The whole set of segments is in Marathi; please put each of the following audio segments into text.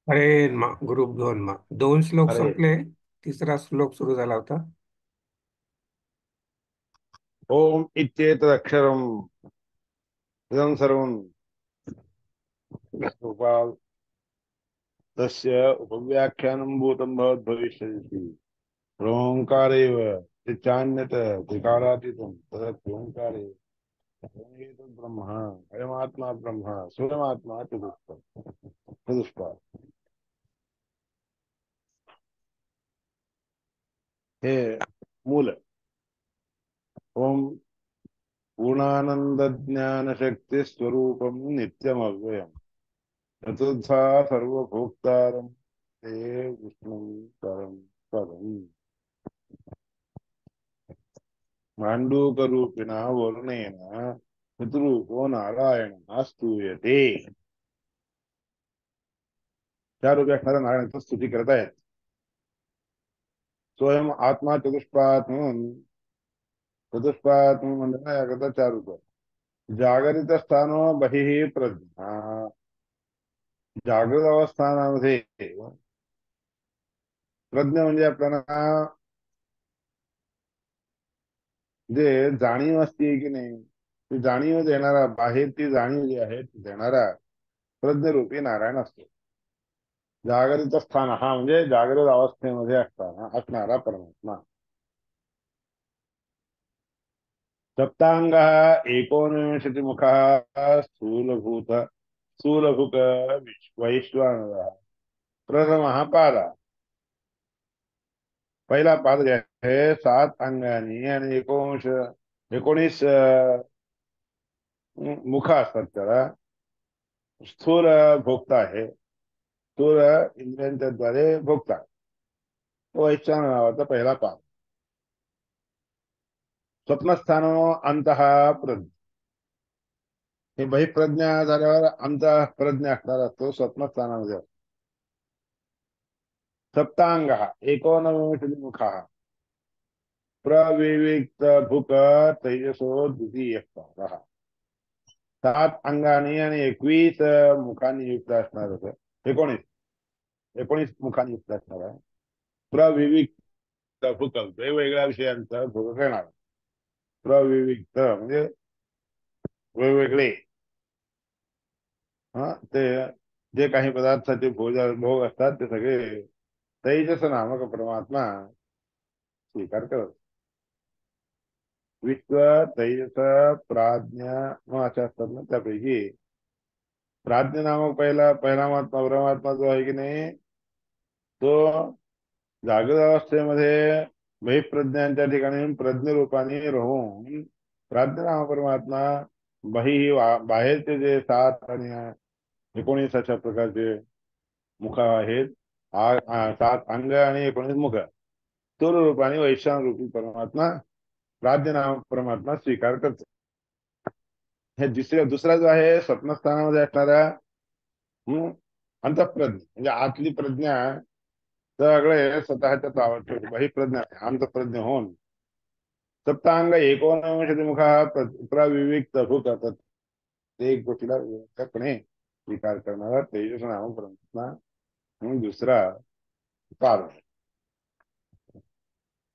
अरे ग्रुप 2 दोन श्लोक अरे संपले. तिसरा श्लोक सुरू झाला होता. ओम इत्येतदक्षरम् इदं सर्वं गोपाल तस्य उपव्याख्यानं भूतं भविष्यति ओंकारेव चान्यत त्रिकालातीतं तदोंकारे एतद् ब्रह्म अयमात्मा ब्रह्म स्वयमात्मा चतुष्पाद हे मूल ओम पूर्णानन्दज्ञानशक्तिस्वरूपं नित्यमव्ययम् चतुर्था सर्वभोक्तारं ते विष्णु परं पदम् मांडूकरूपिणा वरुणेन चतुरूपो नारायणः स्तूयते. चार रूपे असणाऱ्या नारायणाची स्तुती करत आहेत. स्वयं आत्मा चतुष्पाद म्हणून चतुष्पाद म्हणून म्हणजे ना याकरता चार रूप. जागरित स्थानो बहिः प्रज्ञा. जागृत अवस्थानामध्ये प्रज्ञा म्हणजे आपल्याला जे जाणीव असते की नाही, ती जाणीव देणारा, बाहेर ती जाणीव जी आहे ती देणारा प्रज्ञरूपी नारायण असतो. जागृत स्थान हा म्हणजे जागृत अवस्थेमध्ये असणारा परमात्मा. सप्तांग एकोनविंशतिमुख स्थूलभूत स्थूलभुक वैश्वानर प्रथम पाद. पहिला पाद जे आहे 7 अंगांनी आणि 19 मुख असतात त्याला. स्थूल भोक्ता आहे, स्थूल इंद्रियांच्या द्वारे भोगता. तो वैश्वानर नावाचा पहिला पाद. स्वप्नस्थानो अंतः प्रज्ञ. हे बहिप्रज्ञा झाल्यावर अंतः प्रज्ञा असणार असतो स्वप्नस्थानामध्ये. सप्तांग एकोनविंशतिमुख प्रविविक्त भूक तेजसो द्वितीय पादः. 7 अंगांनी आणि 21 मुखांनी युक्त असणार होतं. 19 19 मुखांनी युक्त असणार आहे. प्रविविक्त भूक वेगवेगळ्या विषयांचा भोग करणार. प्रविविक्त म्हणजे वेगवेगळे. हा ते जे काही पदार्थाचे भोग असतात ते सगळे तेजस नामक परमात्मा स्वीकार करत. विश्व तेजस प्राज्ञा मग अशा असतात ना, त्यापैकी प्राज्ञ नामक पहिला महात्मा परमात्मा जो आहे की नाही, तो जागृत अवस्थेमध्ये बहिप्रज्ञांच्या ठिकाणी प्रज्ञ रूपाने राहून प्राज्ञ नाम परमात्मा बाहेरचे जे 7 आणि 19 अशा प्रकारचे मुख आहेत. 7 अंग आणि 19 मुख स्थूल रूपाने वैश्वान रूपी परमात्मा प्राज्ञ नाम परमात्मा स्वीकार करतो. हे दुसरा जो आहे स्वप्नस्थानामध्ये असणारा अंतःप्रज्ञ म्हणजे आतली प्रज्ञा सगळे स्वतःच्या ताब्यात ठेवते. बहिप्रज्ञा अंतःप्रज्ञ होऊन सप्तांग एकोनविंशतिमुख प्रविविक्त भूत प्रत्येक गोष्टीला व्यवस्थितपणे स्वीकार करणारा तेजस नाम परमात्मा म्हणून दुसरा पाद.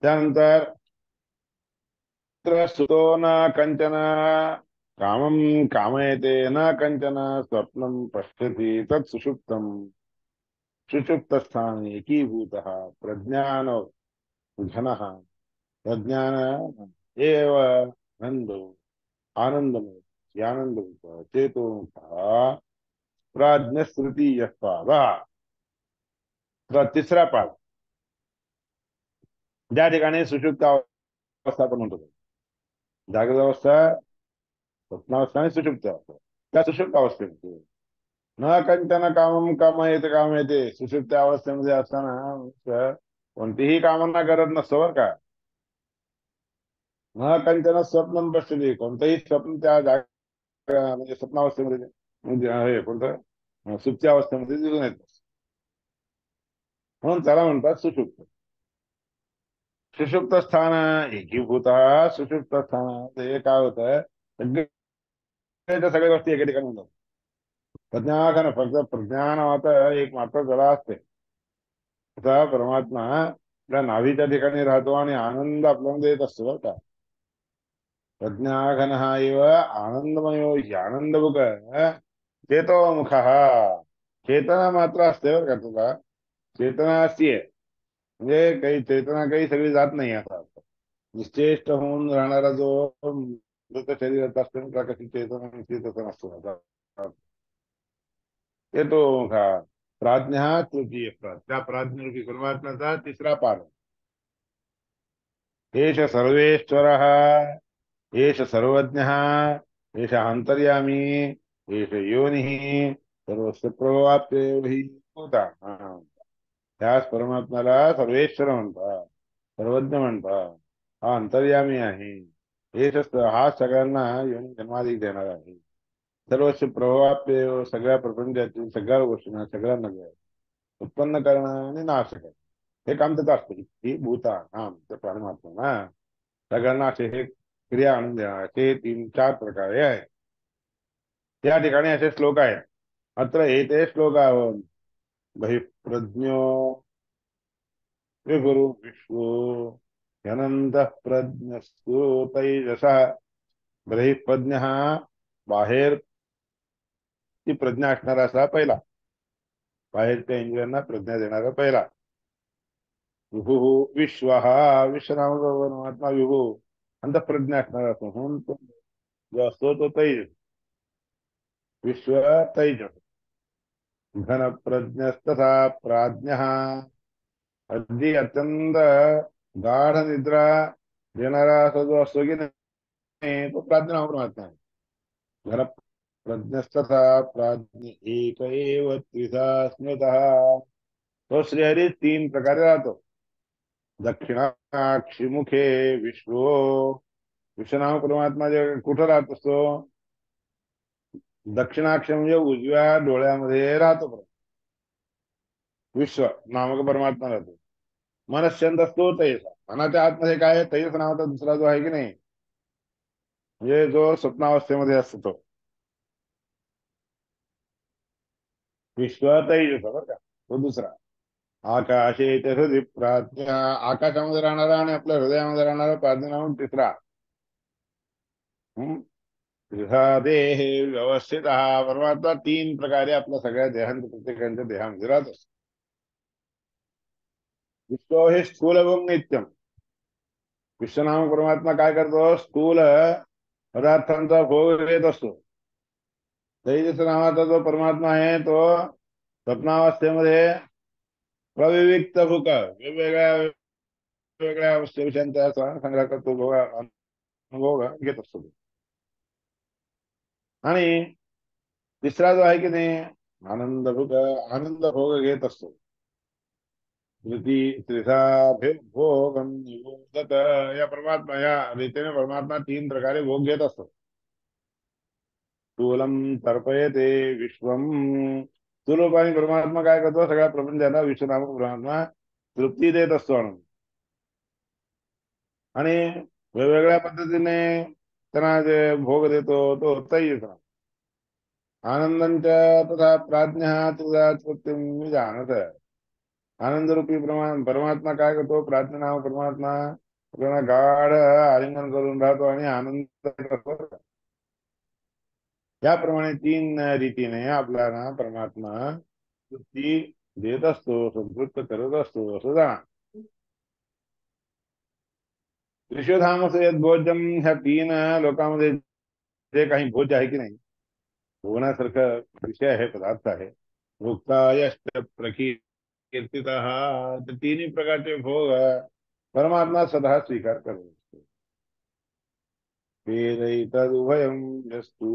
त्यानंतर सुतो न कंचन कामं कामयते न कंचन स्वप्नं पश्यति तत् सुषुप्तम्. सुषुप्तस्थाने एकीभूतः प्रज्ञान घनः प्रज्ञान एव नंदो आनंदमय आनंदभूत चेतोमुखः प्राज्ञस्तृतीयः पादः. तिसरा पाद ज्या ठिकाणी सुषुप्त अवस्था पण म्हणतो. जागृत अवस्था, स्वप्नावस्था आणि सुषुप्त अवस्था. त्या सुषुप्त अवस्थेमध्ये न कंचन कामम काम येते सुषुप्त अवस्थेमध्ये असताना कोणतीही कामना करत नसतो बरं का. न कंचन स्वप्न पश्यते कोणतंही स्वप्न त्या म्हणजे स्वप्नावस्थेमध्ये म्हणजे हे कोणतं सुप्ती अवस्थेमध्ये दिसून येत. म्हणून त्याला म्हणतात सुषुप्त. सुषुप्त स्थान एकीभूत सुषुप्त स्थान ते काय होत आहे, सगळ्या गोष्टी एका ठिकाणी होतात. प्रज्ञाघन फक्त प्रज्ञानात एक मात्र जरा असते. असा परमात्मा आपल्या नाभीच्या ठिकाणी राहतो आणि आनंद आपल्याला देत असतो बरं का. प्रज्ञाघन हा एव आनंदमयो हि आनंदमुख चेतो मुख चेतना मात्र असते बरं का तुला. चेतना असतीये म्हणजे काही चेतना काही सगळी जात नाही असा अर्थ. निश्चेष्ट होऊन राहणारा जो मृत शरीरात असतो ना, त्याला कशी चेतना नसते तसं नसतो असा अर्थ. चेतो मुखा प्राज्ञ तृतीय त्या प्राज्ञरूपी परमात्म्याचा तिसरा पार. एष सर्वेश्वरः एष सर्वज्ञः एष अंतर्यामी एष योनिः सर्वस्य प्रभावाप्ययो हि भूता. त्याच परमात्म्याला सर्वेश्वर म्हणतात, सर्वज्ञ म्हणतात. हा अंतर्यामी आहे. हा सगळ्यांना योनी जन्मादी देणार आहे. सर्वस्व प्रभावाप्ययो सगळ्या प्रपंचातील सगळ्या गोष्टींना सगळ्यांना उत्पन्न करणं आणि नाश करणं हे काम त्याचं असतं. ही भूता हा परमात्मा ना सगळ्यांना असे हे क्रिया आणून देणार ते तीन चार प्रकारे आहे. त्या ठिकाणी असे श्लोक आहेत. अत्र एते श्लोकावरून बहिप्रज्ञो विगुरु विश्वो ह्यनन्तः प्रज्ञस्तु तैजसः. बहिप्रज्ञ हा बाहेर ती प्रज्ञा असणारा असा पहिला, बाहेरच्या इंद्रियांना प्रज्ञा देणारा पहिला. विभू विश्व हा विश्वनाम परमात्मा विभू अंतःप्रज्ञा असणारा असतो म्हणून तो जो असतो तो तैज विश्व तैज. घन प्रज्ञस्तथा प्राज्ञ अगदी अत्यंत गाढ निद्रा देणारा असा जो असतो की नाही तो प्राज्ञ नाम परमात्मा आहे. घन प्रज्ञस्तथा प्राज्ञ एक एव त्रिधा स्मृतः. तो श्रीहरी तीन प्रकारे राहतो. दक्षिणाक्षिमुखे विश्वो विश्वनाम परमात्मा जे कुठं राहत असतो दक्षिणाक्ष म्हणजे उजव्या डोळ्यामध्ये राहतो विश्व नामक परमात्मा राहतो. मनश्चंद असतो तैसा. मनाच्या आतमध्ये काय तैस नावाचा दुसरा जो आहे की नाही म्हणजे जो स्वप्नावस्थेमध्ये असतो तो विश्व तैजस बरं का तो दुसरा. आकाशे ते हृदय प्राज्ञा आकाशामध्ये राहणारा आणि आपल्या हृदयामध्ये राहणारा प्राज्ञा नामक तिसरा. हम्म त्रिधा देहे व्यवस्थित हा परमात्मा तीन प्रकारे आपल्या सगळ्या देहांत प्रत्येकांच्या देहामध्ये राहत असतो. विश्व हे स्थूल एवं नित्यम. विश्वनाम परमात्मा काय करतो स्थूल पदार्थांचा भोग घेत असतो. तेजस नावाचा जो परमात्मा आहे तो स्वप्नावस्थेमध्ये प्रविविक्त भूक वेगवेगळ्या वेगवेगळ्या विषयांचा संग्रह करतो भोग अनुभव घेत असतो. आणि तिसरा जो आहे की नाही आनंद भोग आनंद भोग घेत असतो. त्रिधा भोगम निबोधत या परमात्मा या रीतीने परमात्मा तीन प्रकारे भोग घेत असतो. स्थूलम तर्पयते विश्वम. स्थूल रूपाने परमात्मा काय करतो सगळ्या प्रपंचाला विश्वनामक परमात्मा तृप्ती देत असतो आणि वेगवेगळ्या पद्धतीने त्यांना जे भोग देतो तो तैस आनंदांच्या तथा प्राज्ञ तुझा तृप्ती जाणत. आनंद रूपी परमात्मा काय करतो प्राज्ञ नाम परमात्मा आपल्याला गाढ आलिंगन करून राहतो आणि आनंद करतो. याप्रमाणे तीन रीतीने आपल्याला परमात्मा तृप्ती देत असतो संतृप्त करत असतो असं जाणा. त्रिशोधामचं यद भोजन ह्या तीन लोकांमध्ये जे काही भोज आहे की नाही भोगण्यासारखं विषय आहे पदार्थ आहे. भुक्तायश्च प्रकीर्तित तर तिन्ही प्रकारचे भोग परमात्मा स्वतः स्वीकार करत असतो. वेदैतदुभयं यस्तु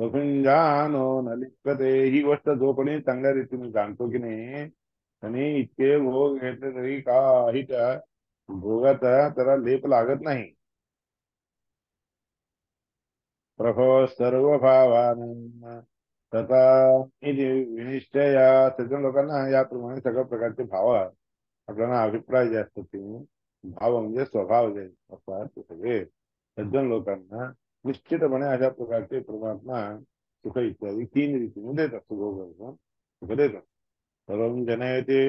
स्वपुंजानो न लिप्यते. ही गोष्ट जो कोणी चांगल्या रीतीने जाणतो की नाही आणि इतके भोग घेतले तरी काही त्या भोगाचा त्याला लेप लागत नाही. प्रभो सर्वभावानं तथा विनिश्चया. सज्जन लोकांना याप्रमाणे सगळ्या प्रकारचे भाव आपल्याला अभिप्राय जे असतात ते भाव म्हणजे स्वभाव जे असतात ते सगळे सज्जन लोकांना निश्चितपणे अशा प्रकारचे परमात्मा सुख इत्यादी तीन रीतीने देत असतो भोग सुख देतात. सर्वं जनयते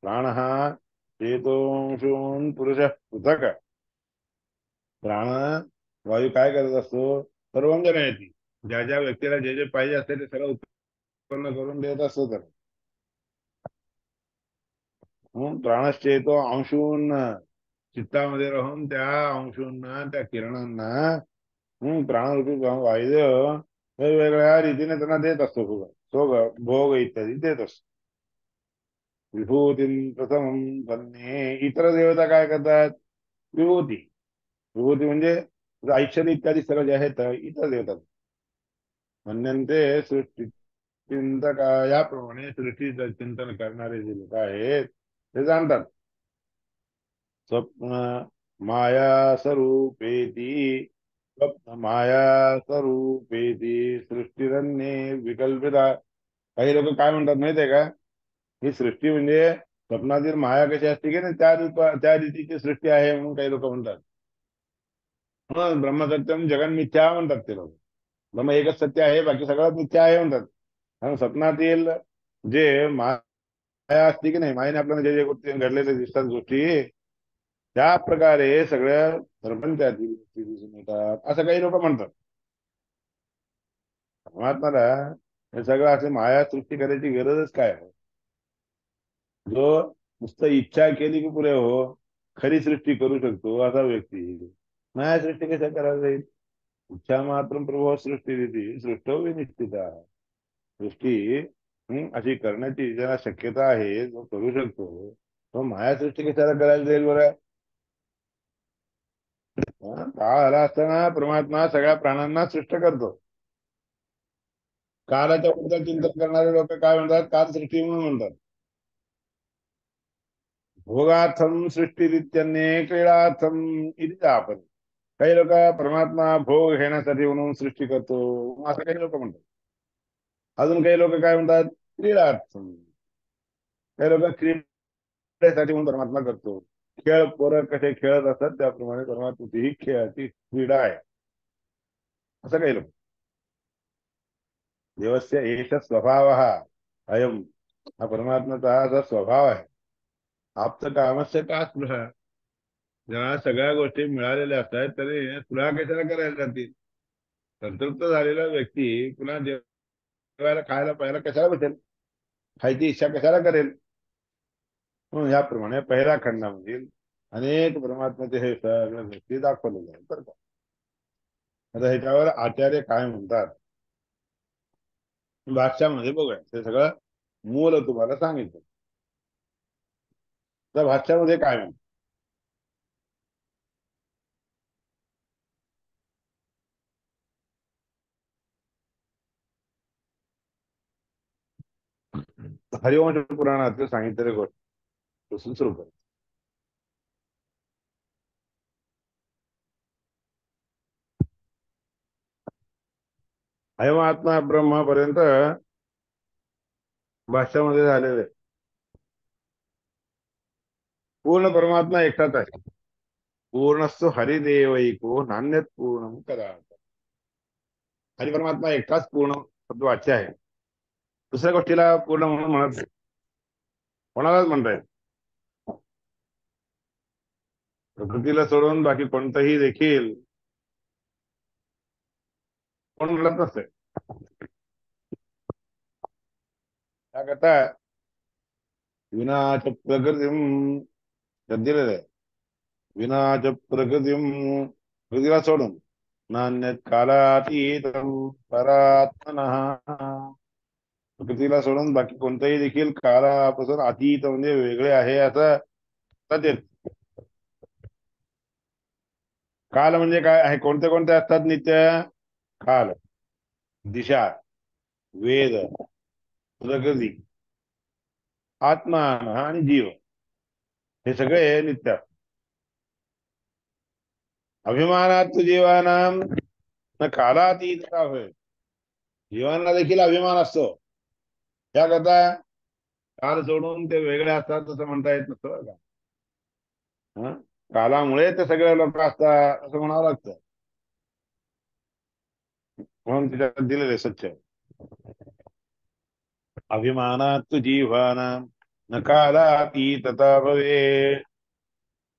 प्राणः चेतोंशून् पुरुषः पृथक्. प्राण वायू काय करत असतो? सर्वं जनयती, ज्या ज्या व्यक्तीला जे जे पाहिजे असते ते सगळं उत्पन्न करून देत असतो तर. म्हणून प्राणश्चेतो अंशून, चित्तामध्ये राहून त्या अंशूंना त्या किरणांना प्राणरूपी वायू वेगवेगळ्या रीतीने त्यांना देत असतो भोग, भोग इत्यादी देत असतो. विभूती प्रथम धन्ये. इतर देवता काय करतात? विभूती. विभूती म्हणजे ऐश्वर्य इत्यादी सगळं जे आहेत इतर देवता म्हणते सृष्टी चिंतक. याप्रमाणे सृष्टीचं चिंतन करणारे जे लोक आहेत ते जाणतात. स्वप्न माया स्वरूपेती, स्वप्न माया स्वरूपेती सृष्टीरन्ये विकल्पिता. काही लोक काय म्हणतात माहितीये का? ही सृष्टी म्हणजे स्वप्नातील माया कशी असते की नाही त्या रीतीची सृष्टी आहे म्हणून काही लोक म्हणतात. म्हणून ब्रह्मसत्यम जगन मिथ्या म्हणतात ते लोक. ब्रह्म एकच सत्य आहे, बाकी सगळं मिथ्या आहे म्हणतात. कारण स्वप्नातील जे माया असते की नाही, मायेने आपल्याला जे जे गोष्टी घडलेल्या दिसतात गोष्टी, त्या प्रकारे सगळ्या प्रपंचातील गोष्टी दिसून येतात असं काही लोक म्हणतात. परमात्माला हे सगळं असे माया सृष्टी करायची गरजच काय आहे? जो नुसतं इच्छा केली की पुरे हो खरी सृष्टी करू शकतो असा व्यक्ती माया सृष्टी कशा करायला जाईल? इच्छा मात्र प्रभू सृष्टी देते सृष्टो विनिश्चिता. सृष्टी अशी करण्याची ज्याला शक्यता आहे, जो करू शकतो, तो माया सृष्टी कशाला करायला जाईल बरं? काळ आला असताना परमात्मा सगळ्या प्राणांना सृष्ट करतो. काळाच्या बद्दल चिंतन करणारे लोक काय म्हणतात? काल सृष्टी म्हणून म्हणतात. भोगार्थम सृष्टीरित्यन्ये क्रीडार्थम इति आपण. काही लोक परमात्मा भोग घेण्यासाठी म्हणून सृष्टी करतो असं काही लोक म्हणतात. अजून काही लोक काय म्हणतात? क्रीडार्थम. काही लोक क्रीडेसाठी म्हणून परमात्मा करतो. खेळ पोरं कसे खेळत असतात त्याप्रमाणे परमात्मा ही खेळाची क्रीडा आहे असं काही लोक. देवस्य एष स्वभाव अयम. हा परमात्माचा असा स्वभाव आहे. आप्त कामस्य का स्पृहा. ज्या सगळ्या गोष्टी मिळालेल्या असतात तरी स्पृहा कशाला करायला जातील? संतृप्त झालेला व्यक्ती पुन्हा जेवायला खायला प्यायला कशाला बसेल? खायची इच्छा कशाला करेल? म्हणून याप्रमाणे पहिल्या खंडामधील अनेक परमात्म्याचे हे सगळ्या व्यक्ती दाखवलेले आहेत बरं का. आता ह्याच्यावर आचार्य काय म्हणतात भाष्यामध्ये बघूया. ते सगळं मूल तुम्हाला सांगितलं. तर भाष्यामध्ये काय म्हणतात? हरिवंश पुराणात सांगितलेल्या गोष्टी सुरू कर. अयमात्मा ब्रह्मापर्यंत भाष्यामध्ये झालेले पूर्ण परमात्मा एकटाच आहे. पूर्णस्व हरिदेवैको नान्यत पूर्ण कदा. हरी परमात्मा एकटाच पूर्ण शब्द वाच्य आहे. दुसऱ्या गोष्टीला पूर्ण म्हणून म्हणत नाही. कोणालाच म्हणताय प्रकृतीला सोडून बाकी कोणतंही देखील कोण म्हणत नसते. त्याकरता विनाच प्रकृतीम दिलेलं आहे. विनाच प्रकृतीम, प्रकृतीला सोडून नान्यत कालातीतम परात्मनः. प्रकृतीला सोडून बाकी कोणतंही देखील कालापासून अतीत म्हणजे वेगळे आहे असं सत्य. काल म्हणजे काय आहे? कोणते कोणते असतात नित्य? काल, दिशा, वेद, प्रकृती, आत्मा आणि जीव हे सगळे नित्य. अभिमानात जीवानाम न कालातीत होय. जीवांना देखील अभिमान असतो. त्याकरता काल सोडून ते वेगळे असतात असं म्हणता येत नसतं बरं का. हं? कालामुळे ते सगळे लोक असतात असं म्हणावं लागतं. म्हणून तिच्यात दिलेले सत्य. अभिमानात् तु जीवानां न कालातीतता भवेत्.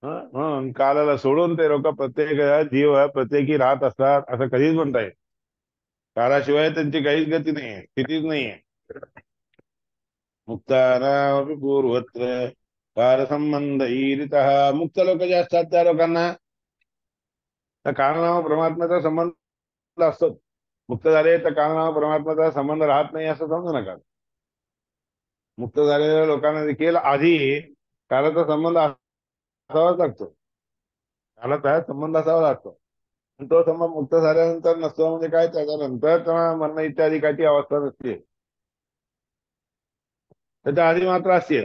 म्हणून कालाला सोडून ते लोक प्रत्येक जीव प्रत्येकी राहत असतात असं कधीच म्हणता येत. कालाशिवाय त्यांची काहीच गती नाहीये, स्थितीच नाहीये. मुक्तानामपि पूर्वत्र कालसंबंध ईरितः. मुक्त लोक जे असतात त्या लोकांना त्या कालनामा परमात्म्याचा संबंध असतो. मुक्त झाले तर कालनामा परमात्म्याचा संबंध राहत नाही असं समजू नका. मुक्त झालेल्या लोकांना देखील आधी कालाचा संबंध असावाच लागतो. कालाचा संबंध असावा लागतो. पण तो संबंध मुक्त झाल्यानंतर नसतो म्हणजे काय, त्याच्यानंतर त्यांना मरण इत्यादी काही अवस्था नसते, त्याच्या आधी मात्र असते.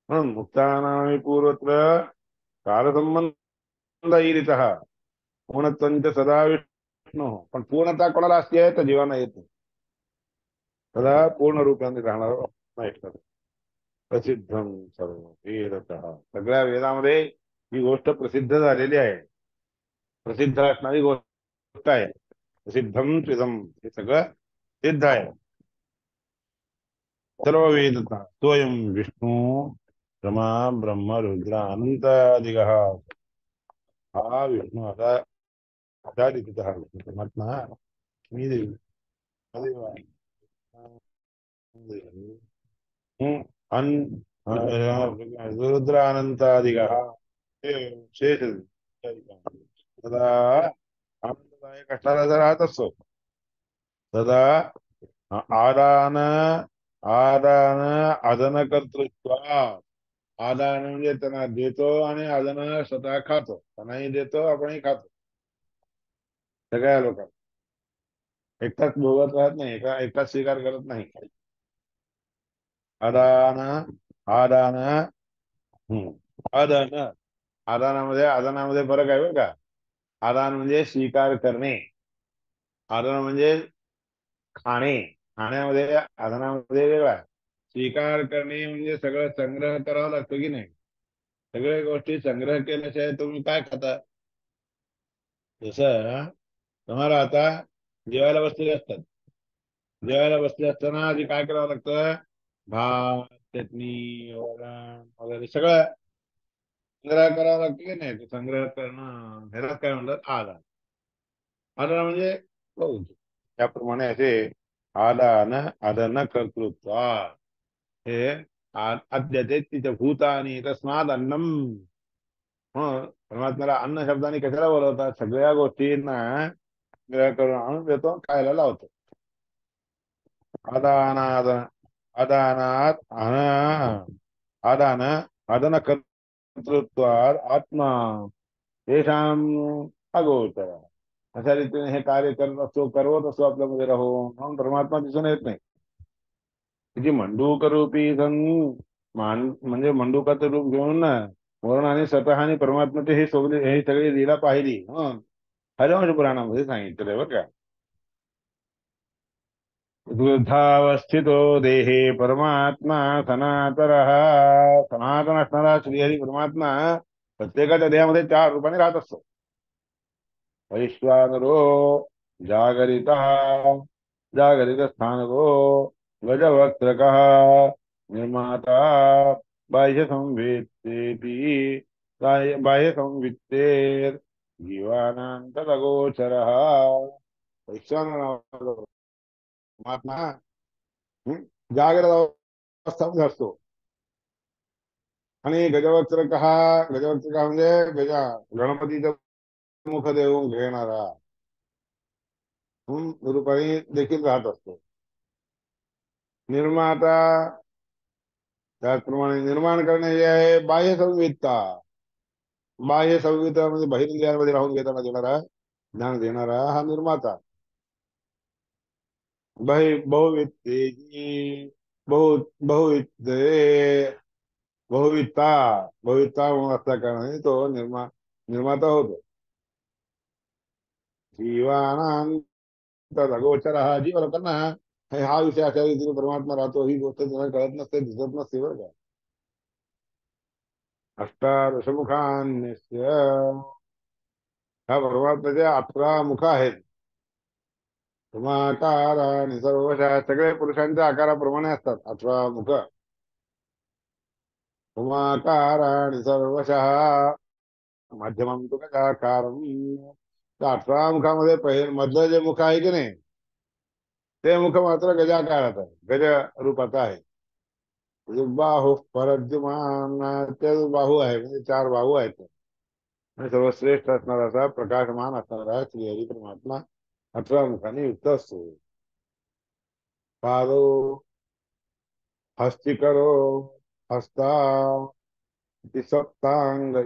म्हणून मुक्तानामी पूर्वत्र कालसंबंध ईरित पूर्णत्वंच सदा विष्णू. पण पूर्णता कोणाला असते तर जीवाना येत नाही. सदा पूर्ण रूपाने राहणार नाही. प्रसिद्धम सर्व वेदतः. सगळ्या वेदामध्ये ही गोष्ट प्रसिद्ध झालेली आहे. प्रसिद्ध असणारी गोष्ट आहे. प्रसिद्धम त्रिदम हे सगळं सिद्ध आहे. सर्व वेदता स्वयं विष्णू ब्रह्मा ब्रह्म रुद्र अनंतादिग. हा विष्णू आता आचार्य परमात्मा मी देवी अदेवा अन रुद्र अनंतादिग शेष सदा आनंददायक असणारा जर राहत असतो. सदा आदान आदान आदन कर्तृत्व. आदान म्हणजे त्यांना देतो आणि आदन स्वतः खातो. त्यांनाही देतो आपणही खातो. सगळ्या लोकांना एकटाच भोगत राहत नाही, एकटाच स्वीकार करत नाही. आदान आदान आदान. आदानामध्ये फरक आहे बरं का. आदान म्हणजे स्वीकार करणे. आदान म्हणजे खाणे. खाण्यामध्ये आदानामध्ये वेगळा. स्वीकार करणे म्हणजे सगळं संग्रह करावा लागतो की नाही. सगळ्या गोष्टी संग्रह केल्याशिवाय तुम्ही काय खाता. जसं तुम्हाला आता जेवायला बसलेले असतात. जेवायला बसले असताना आधी काय करावं लागतं. भात चटणी वरण वगैरे सगळं संग्रह करावा लागतो की नाही. ते संग्रह करणं ह्याला काय म्हणतात आदान. आदान म्हणजे बहुत. त्याप्रमाणे असे आदान आदन कर्तृत्व हे अद्यते तिच्या भूतानी तस्माद अन्नम. मग परमात्म्याला अन्न शब्दाने कशाला बोलवतात. सगळ्या गोष्टींना ग्रह करून आणून देतो, खायला लावतो. आदानाद आदानात आदान आदन कर्तृत्वात आत्मा तेषाम अगोचर. अशा रीतीने हे कार्य करत असतो, करवत असतो आपल्यामध्ये राहून. म्हणून परमात्मा दिसून येत नाही. तिची मंडूक रूपी सन म्हणजे मंडूकाचं रूप घेऊन ना वर्ण आणि स्वतः आणि परमात्म्याचे हे सगळी लीला पाहिली. हरिवंश पुराणामध्ये सांगितलं बरं का. वृद्धावस्थितो देहे परमात्मा सनातनः. सनातन असणारा श्रीहरी परमात्मा प्रत्येकाच्या देहामध्ये 4 रूपाने राहत असतो. वैश्वानरो जागरिता जागरित स्थानको गजवक्त्रकः निर्माता बाह्य संवेत्तेति बाह्य संवित्तेर जीवानां तदगोचरः. वैश्वानर परमात्मा जागृत अवस्थामध्ये असतो. आणि गजवक्त्रकः म्हणजे गणपतीचं मुख देऊन घेणारा रूपाने देखील राहत असतो. निर्माता त्याचप्रमाणे निर्माण करणे हे आहे बाह्य संवित्ता. बाह्य संवित्ता म्हणजे बहिर्ंद्रियांमध्ये राहून घेताना देणारा ज्ञान देणारा हा निर्माता. बहुवित्तेची बहुवित्ते बहुवित्ता बहुवित्ता म्हणून असल्या कारणाने तो निर्माता होतो. जीवानां अगोचर. हा जीव लोकांना हा विषय अशा रीतीने परमात्मा राहतो ही गोष्ट त्यांना कळत नसते, दिसत नसते बरं का. अष्टादशमुखान्यस्य. ह्या परमात्म्याचे 11 मुख आहेत. उमाकाराणि सर्वशः सगळे पुरुषांच्या आकाराप्रमाणे असतात 18 मुख. उमाकाराणि सर्वशः मध्यमं तु गजाकारम्. तर 18 मुखामध्ये पहिले मधलं जे मुख आहे की नाही ते मुख मात्र गजाकाराचं आहे, गज रूपाचं आहे. बाहु परद्युमान, ते बाहू आहे म्हणजे 4 बाहू आहेत. आणि सर्वश्रेष्ठ असणारा असा प्रकाशमान असणारा श्रीहरी परमात्मा 18 मुखाने युक्त असतो. पादो हस्तिकरो हस्ता इति सप्तांग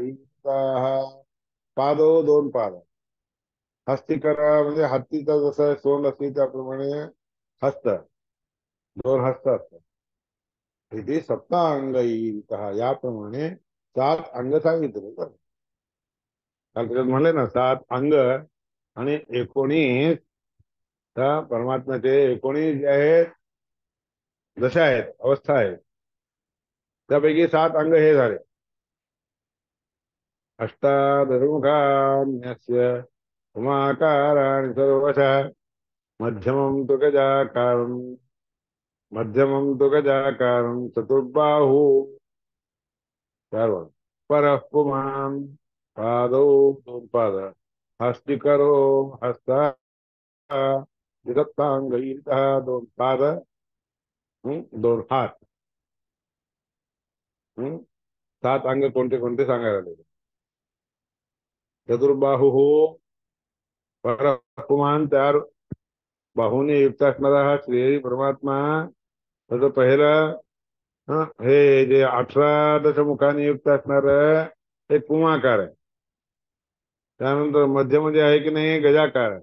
पादो 2 पाद. हस्तिकर म्हणजे हत्तीचं जसं सोंड असते त्याप्रमाणे हस्त, 2 हस्त असतात. इथे सप्तांग याप्रमाणे 7 अंग सांगितले. काल त्याच्यात म्हणले ना 7 अंग आणि 19 त्या परमात्म्याचे 19 जे आहेत दशा आहेत, अवस्था आहेत. त्यापैकी 7 अंग हे झाले. अष्टादशमुखान्यस्य उमाकाराणि सर्वशः मध्यमं तु गजाकारं चतुर्बाहु 4 बाहू परः पुमान् पादौ 2 पाद हस्तिकरो हस्ता विदत्तांगैर्तः 2 पाद 2 हात. 7 अंग कोणते कोणते सांगायला लागले. चतुर्बाहु परः पुमान् 4 बाहूने युक्त असणारा हा श्रीहरी परमात्मा. त्याचं पहिलं हे जे 18 दशमुखाने युक्त असणार हे कुमाकार आहे. त्यानंतर मध्यमध्ये आहे की नाही गजाकार आहे.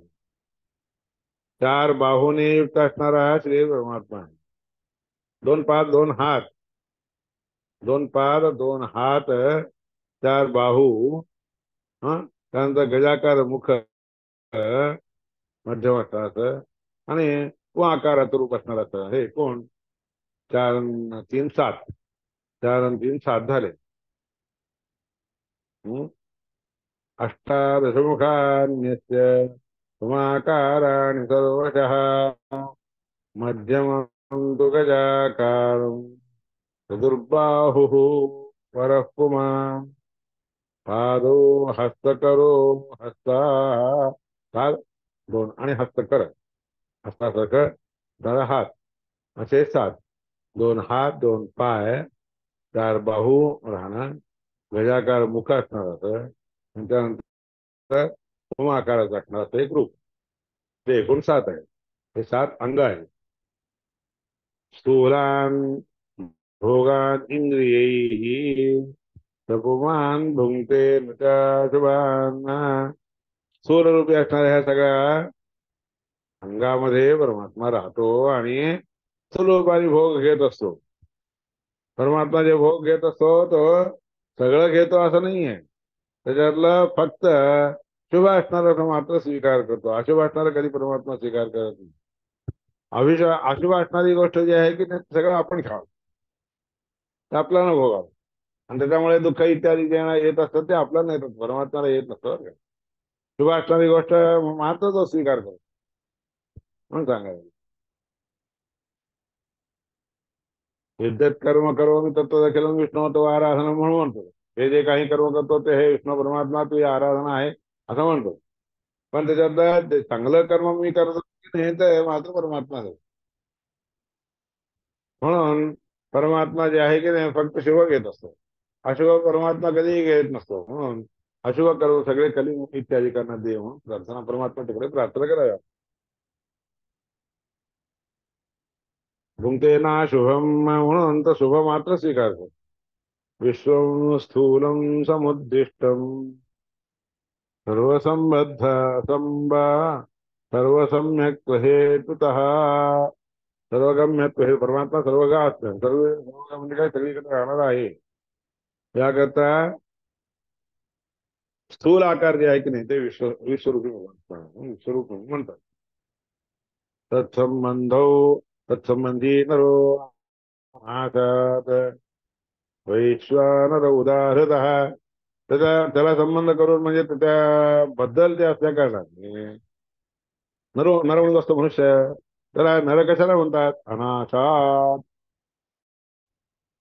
4 बाहूने युक्त असणारा हा श्री परमात्मा आहे. 2 पाद 2 हात, 2 पाद 2 हात, 4 बाहू. त्यानंतर गजाकार मुख मध्यम असणाराचं आणि व आकाराचं रूप असणाराचं हे कोण 4 आणि 3 7. 4 आणि 3 7 झाले. अष्टादशमुखान्यस्य उमाकाराणि सर्वशः मध्यमं तु गजाकारं चतुर्बाहुः परः पुमान् पादो हस्तकरो हस्ता 2 आणि हस्तकर हस्तासकट 10 हात असे 7. 2 हात 2 पाय 4 बाहू राहणार गजाकार मुख असणार असं. त्यानंतर आकाराचा असणार असं एक रूप. ते एकूण 7 आहे. हे 7 अंग आहेत. स्थूलान भोगान इंद्रियैः सपुमान भुंक्ते शुभान. स्थूलरूपी असणाऱ्या ह्या सगळ्या अंगामध्ये परमात्मा राहतो आणि स्थूलरूपाने भोग घेत असतो. परमात्मा जे भोग घेत असतो तो सगळं घेतो असं नाहीये. त्याच्यातलं फक्त शुभ असणारा मात्र स्वीकार करतो. अशुभ असणारा कधी परमात्मा स्वीकार करत नाही. अशुभ असणारी गोष्ट जी आहे की ते सगळं आपण खावं, ते आपल्याला भोगावं. आणि त्याच्यामुळे दुःख इत्यादी जे येत असतात ते आपल्याला येतात, परमात्म्याला येत नसतं. शुभ असणारी गोष्ट मात्र तो स्वीकार करतो म्हणून सांगायचं. युद्धत कर्म करोमी तत्त्वदखिलम विष्णू तो आराधना म्हणून म्हणतो. हे जे काही कर्म करतो ते हे विष्णू परमात्मा तुझी आराधना आहे असं म्हणतो. पण त्याच्यात चांगलं कर्म मी करतो हे तर मात्र परमात्मा आहे. म्हणून परमात्मा जे आहे की नाही फक्त शुभ घेत असतो. अशुभ परमात्मा कधीही घेत नसतो. म्हणून अशुभ कर्म सगळे कली इत्यादी करण्यात दे म्हणून प्रार्थना परमात्मा तिकडे प्रार्थना कराव्या. भुंक्ते ना शुभम म्हणून तर शुभ मात्र स्वीकारतो. विश्वं स्थूलं समुद्दिष्टं सर्वसंबद्ध संबा सर्वसम्यक हेतुतः. सर्वगम्यत्व हे परमात्मा सर्वगा असतं. सर्व म्हणजे काय सगळीकडे राहणार आहे. याकरता स्थूल आकार जे आहे की नाही ते विश्वरूपी विश्वरूप म्हणतात. तत्संबंधो तत्संबंधी नरो आकात वैश्वानर उदाहृत. त्याला संबंध करून म्हणजे त्याबद्दल ते असल्या कारणाने नर म्हणून असतो मनुष्य. त्याला नर कशाला म्हणतात? अनाशात.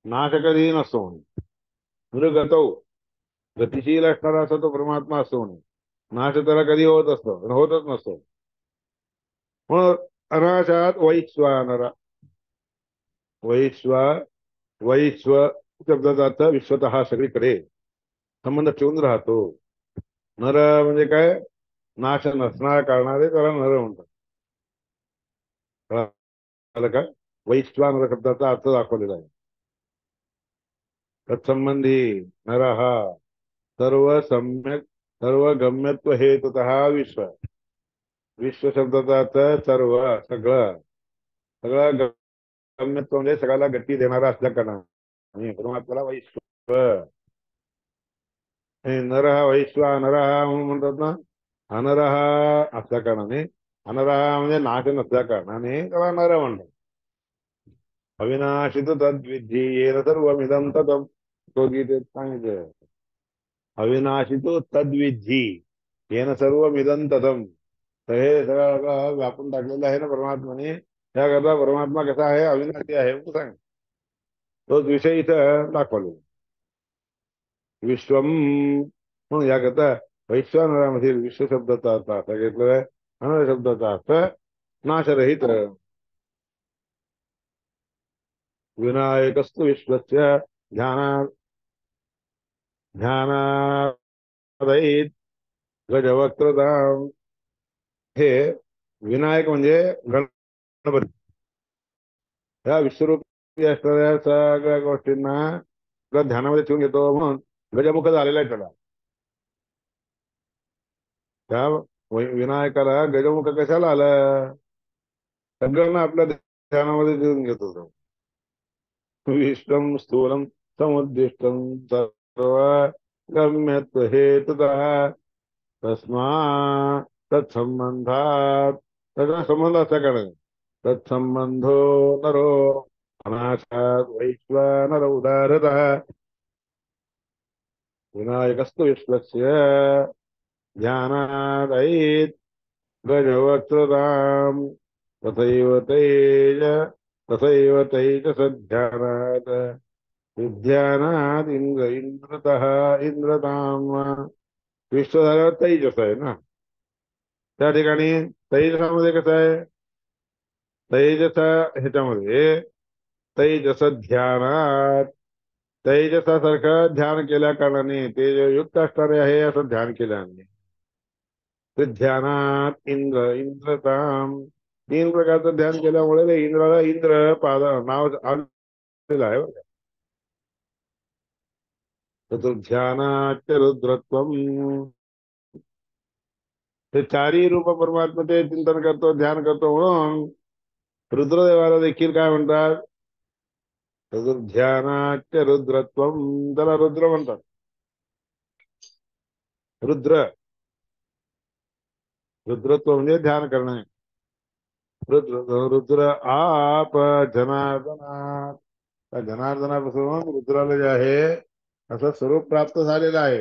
नाश कधी नसतो म्हणून. नृगतौ, गतिशील असणारा असा तो परमात्मा असतो म्हणून. नाश त्याला कधी होत असतो, होतच नसतो. म्हणून अनाशात वैश्वानर. वैश्व वैश्व शब्दाचा अर्थ विश्वतः, सगळीकडे संबंध ठेवून राहतो. नर म्हणजे काय? नाश नसणारा करणारे त्याला नर म्हणतात. कळालं का? वैश्वानर शब्दाचा अर्थ दाखवलेला आहे. तत्संबंधी नर हा सर्व सम्यक सर्व गम्यत्व हेतुतः विश्व. विश्व शब्दाचा अर्थ सर्व, सगळं. सगळं गम्यत्व म्हणजे सगळ्याला गती देणारा असल्या कारणाने परमात्म्याला वैश्व. हे नर हा वैश्व नर हा म्हणून म्हणतात ना. अनर हा असल्या कारणाने, अनर हा म्हणजे नाश नसल्या कारणाने त्याला नर म्हणतात. अविनाशी तु तद्विधी येन सर्वमिदं ततम्. तो गीतेत सांगितलं. अविनाशी तो तद्विधी येन सर्वमिदं ततम्. तर हे सगळं व्यापून टाकलेलं आहे ना परमात्माने. त्याकरता परमात्मा कसा आहे? अविनाशी आहे म्हणून सांग. तोच विषय इथं दाखवले. विश्वम म्हणून याकरता वैश्वानरामध्ये विश्व शब्दाचा अर्थ असा घेतलेला आहे. अनर शब्दाचा अर्थ नाशरहित. विनायकस्तु विश्वस्य ध्यानात ध्यानादयित गजवक्त्रधाम. हे विनायक म्हणजे गणपती. ह्या विश्वरूपी असणाऱ्या सगळ्या गोष्टींना आपल्या ध्यानामध्ये ठेवून घेतो म्हणून गजमुख झालेला आहे त्याला. त्या विनायकाला गजमुख कशाला आलं? सगळ्यांना आपल्या ध्यानामध्ये ठेवून घेतो तो. विश्वम स्थूलम समुद्दिष्टम सर्व गम्यत्व हेतुतः तस्मा तत्संबंधात. त्याचा संबंध असा कारण तत्संबंधो नरो अनाशात वैश्वानर उदारतः. विनायकस्तु विश्वस्य ध्यानादयित गजवक्त्रताम्. तथैव तेज तथैव तेजसध्यानात् विध्यानात् इंद्रतः इंद्रताम्. विश्व झाल्यावर तेजस आहे ना. त्या ठिकाणी तेजसामध्ये कसं आहे? तेजस ह्याच्यामध्ये तेजस ध्यानात. तेजसासारखं ध्यान केल्या कारणाने तेजयुक्त असणारे आहे असं ध्यान केल्याने ते ध्यानात इंद्रताम. तीन प्रकारचं ध्यान केल्यामुळे ते इंद्राला इंद्र पाद नाव आलेलं आहे बरं का. चतुर्ध्यानाच रुद्रत्वम. ते चारही रूप परमात्मा ते चिंतन करतो, ध्यान करतो म्हणून रुद्रदेवाला देखील काय म्हणतात? चतुर्ध्यानाच रुद्रत्वम. त्याला रुद्र म्हणतात. रुद्र, रुद्रत्व म्हणजे ध्यान करणे. रुद्र रुद्र आप जनार्दनात. त्या जनार्दनापासून रुद्राला जे आहे असं स्वरूप प्राप्त झालेलं आहे.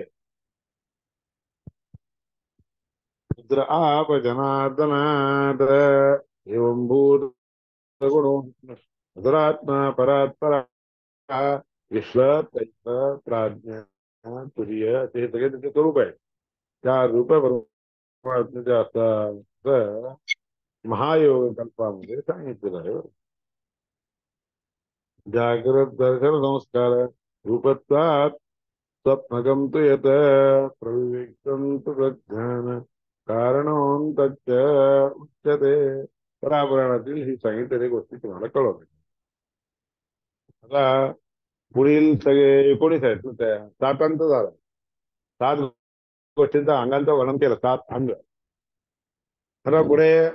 रुद्र आप जनार्दनात एवं भूत गुणो रुद्रात्मा परात्परा विश्व तैव प्राज्ञा तुर्य. ते सगळे त्याचे स्वरूप आहे. त्या रूप परमात्म्याचे असं महायोग कल्पामध्ये सांगितलेलं आहे. जागृत दर्शन संस्कार रूपत्वात् स्वप्नगम तु यत प्रविवेक्तं तु प्रज्ञान कारणं तच्च उच्यते. परापुराणातील ही सांगितलेली गोष्टी तुम्हाला कळवते. आता पुढील सगळे 19 आहेत ना, त्या सातांचं झालं. 7 गोष्टींचं अंगांचं वर्णन केलं, 7 अंग. आता पुढे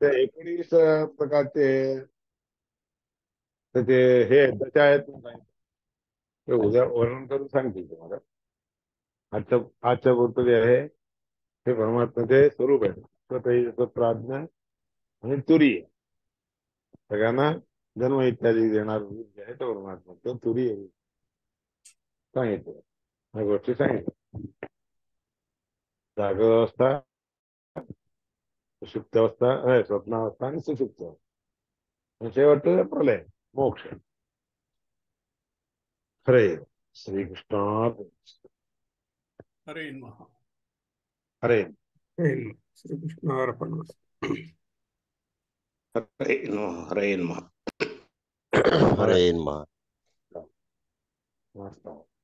ते 19 प्रकारचे त्याचे हे दशा आहेत ना, ते उद्या वर्णन करून सांगतील तुम्हाला. आजच्या पुरतं जे आहे हे परमात्म्याचे स्वरूप आहे. स्वतः प्राज्ञा आणि तुरीय. सगळ्यांना जन्म इत्यादी देणार जे आहे तो परमात्मा तो तुरीय सांगितलं. ह्या गोष्टी सांगितल्या. जागृत अवस्था सुषुप्तावस्था स्वप्नावस्था आणि सुषुप्त आणि शेवट प्रलय मोक्ष. हरे श्रीकृष्ण. हरे नमः. हरे श्रीकृष्ण अर्पणमस्तु. हरे नमः. हरे नमः. हरे नमः. नमस्कार.